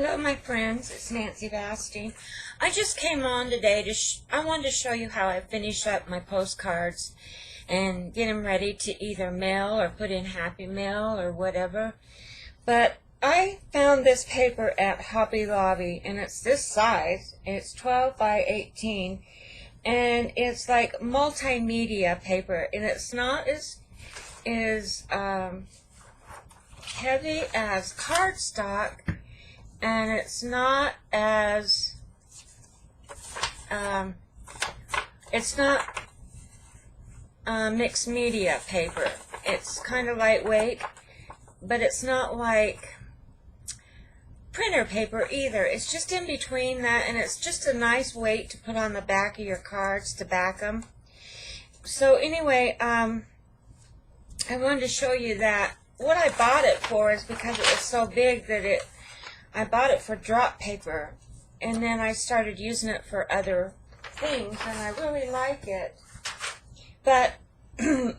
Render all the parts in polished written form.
Hello, my friends. It's Nancy Bastine. I just came on today to I wanted to show you how I finish up my postcards and get them ready to either mail or put in Happy Mail or whatever. But I found this paper at Hobby Lobby, and it's this size. It's 12 by 18, and it's like multimedia paper, and it's not as heavy as cardstock, and it's not as mixed media paper. It's kind of lightweight, but it's not like printer paper either. It's just in between that, and it's just a nice weight to put on the back of your cards to back them. So anyway, I wanted to show you that. What I bought it for is because it was so big that I bought it for drop paper, and then I started using it for other things, and I really like it. But this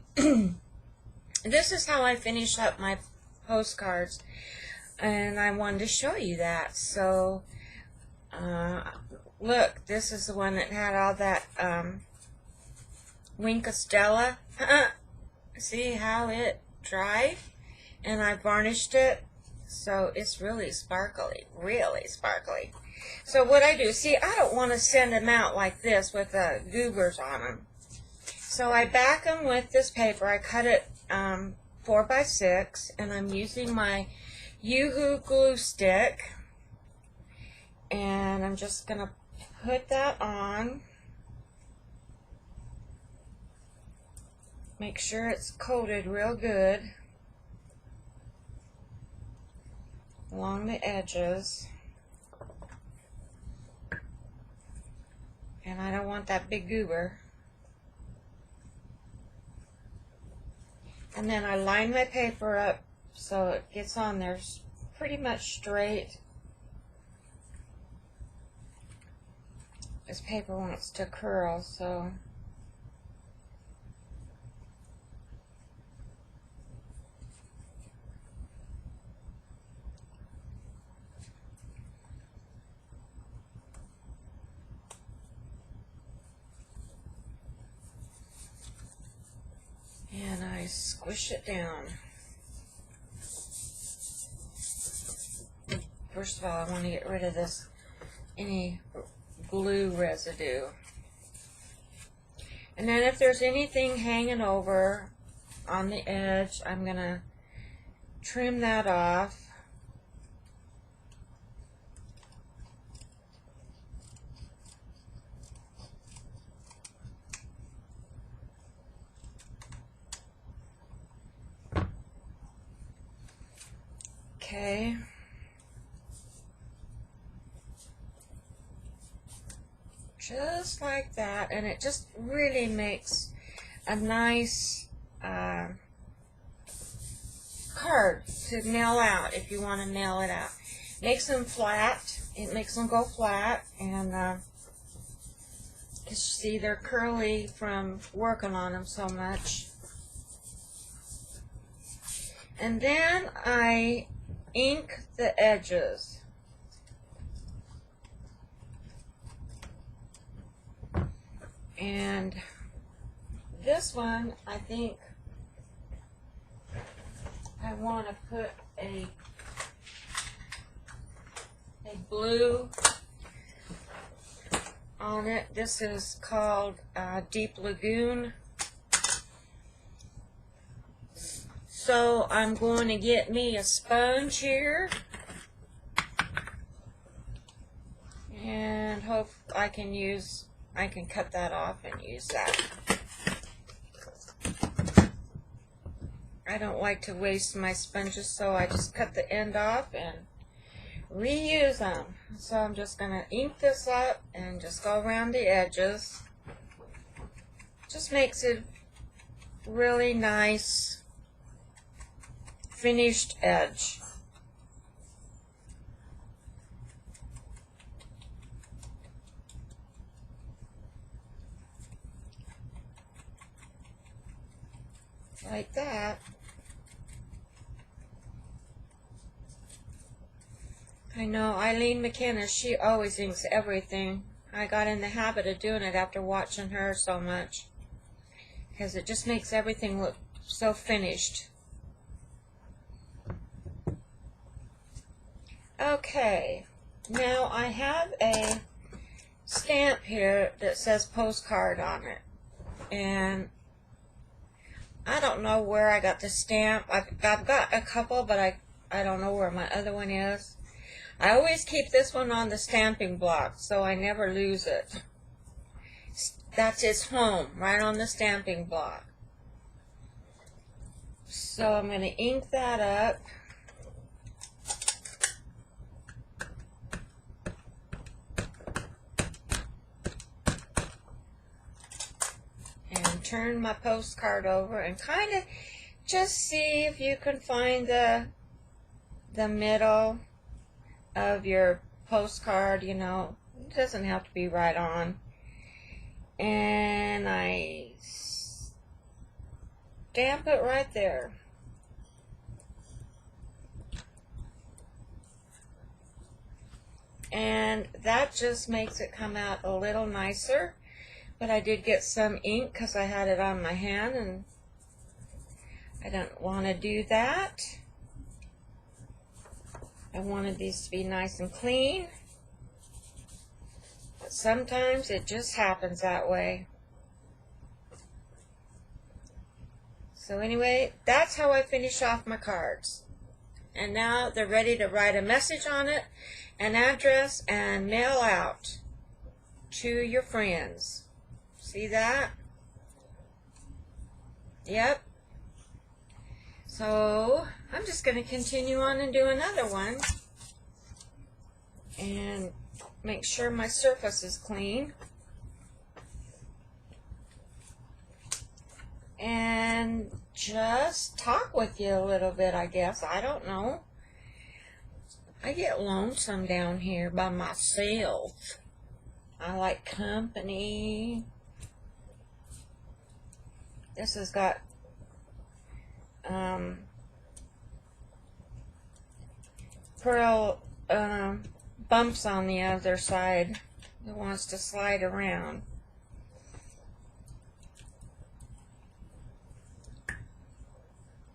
is how I finish up my postcards, and I wanted to show you that. So look, this is the one that had all that Winka Stella. See how it dried? And I varnished it, so it's really sparkly, really sparkly. So what I do, see, I don't want to send them out like this with goobers on them. So I back them with this paper. I cut it 4 by 6, and I'm using my Yoo-Hoo glue stick, and I'm just going to put that on. Make sure it's coated real good along the edges, and I don't want that big goober. And then I line my paper up so it gets on there pretty much straight. This paper wants to curl, so and I squish it down. First of all, I want to get rid of any glue residue. And then if there's anything hanging over on the edge, I'm going to trim that off. Okay. Just like that, and it just really makes a nice card to mail out if you want to mail it out. Makes them flat. It makes them go flat, and you see they're curly from working on them so much. And then I ink the edges. And this one, I think I want to put a blue on it. This is called Deep Lagoon. So I'm going to get me a sponge here, and hope I can cut that off and use that. I don't like to waste my sponges, so I just cut the end off and reuse them. So I'm just going to ink this up and just go around the edges. Just makes it really nice finished edge. Like that. I know Eileen McKenna, she always inks everything. I got in the habit of doing it after watching her so much, because it just makes everything look so finished. Okay, now I have a stamp here that says postcard on it, and I don't know where I got the stamp. I've got a couple, but I don't know where my other one is. I always keep this one on the stamping block so I never lose it. That's its home, right on the stamping block. So I'm going to ink that up. And turn my postcard over and kind of just see if you can find the middle of your postcard, you know. It doesn't have to be right on. And I stamp it right there. And that just makes it come out a little nicer. But I did get some ink because I had it on my hand, and I don't want to do that. I wanted these to be nice and clean. But sometimes it just happens that way. So anyway, that's how I finish off my cards. And now they're ready to write a message on it, an address, and mail out to your friends. See that? Yep. So I'm just going to continue on and do another one and make sure my surface is clean. And just talk with you a little bit, I guess. I don't know. I get lonesome down here by myself. I like company. This has got pearl bumps on the other side. It wants to slide around.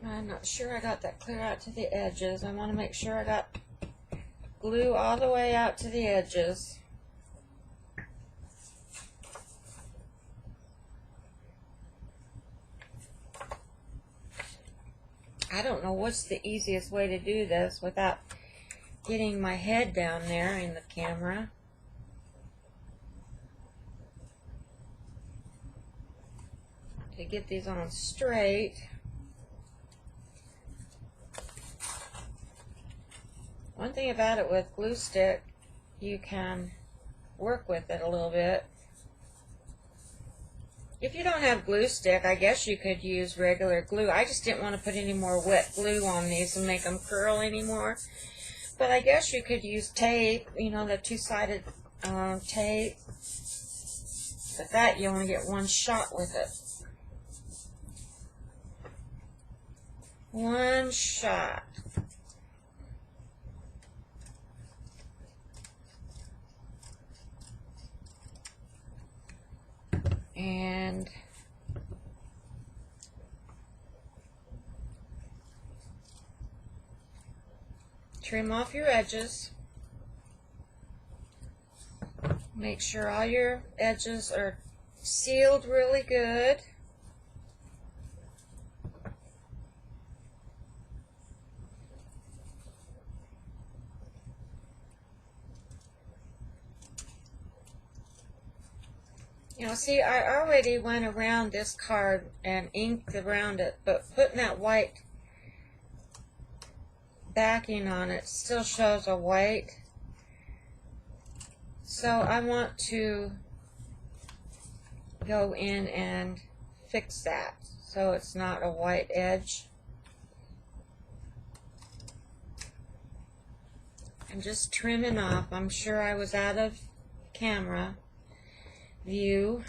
I'm not sure I got that clear out to the edges. I want to make sure I got glue all the way out to the edges. I don't know what's the easiest way to do this without getting my head down there in the camera. To get these on straight. One thing about it with glue stick, you can work with it a little bit. If you don't have glue stick, I guess you could use regular glue. I just didn't want to put any more wet glue on these and make them curl anymore. But I guess you could use tape, you know, the two-sided tape. But that, you only get one shot with it. One shot. And trim off your edges. Make sure all your edges are sealed really good. You know, see, I already went around this card and inked around it, but putting that white backing on it still shows a white. So I want to go in and fix that so it's not a white edge. I'm just trimming off. I'm sure I was out of camera view,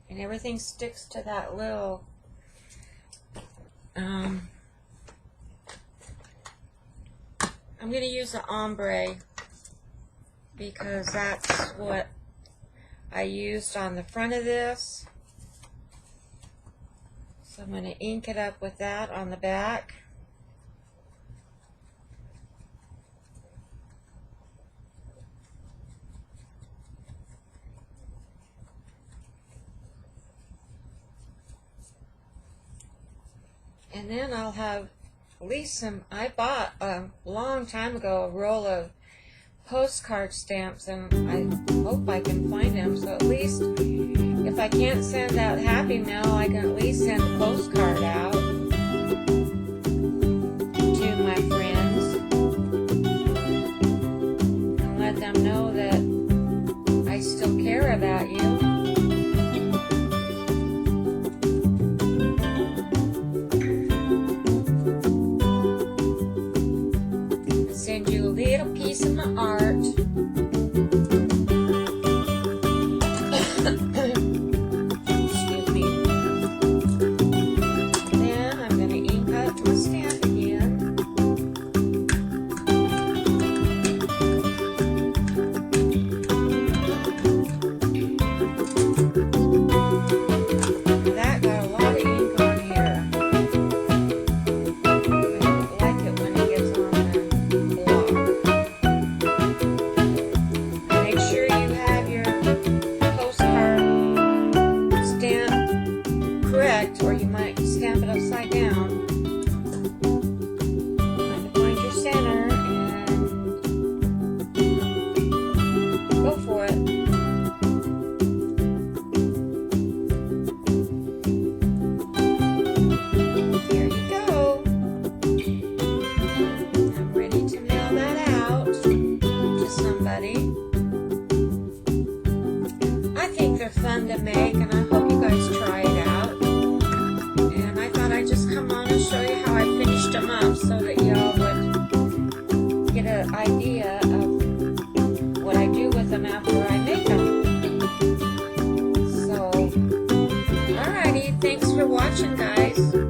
and everything sticks to that little I'm going to use the ombre because that's what I used on the front of this. So I'm going to ink it up with that on the back. And then I'll have at least some, I bought a long time ago a roll of postcard stamps, and I hope I can find them. So at least if I can't send out Happy Mail, I can at least send a postcard out to my friends and let them know that I still care about you. Send you a little piece of my art. Excuse me. Then I'm going to ink up my stamp again. That got a lot of ink on here. I like it when it gets on there. Make sure you have your postcard stamp correct, or you might stamp it upside down. Trying to find your center and go for it. There you go. I'm ready to mail that out to somebody. I think they're fun to make, and I hope you guys try it out. And I thought I'd just come on and show you how I finished them up so that y'all would get an idea of what I do with them after I make them. So, alrighty, thanks for watching, guys.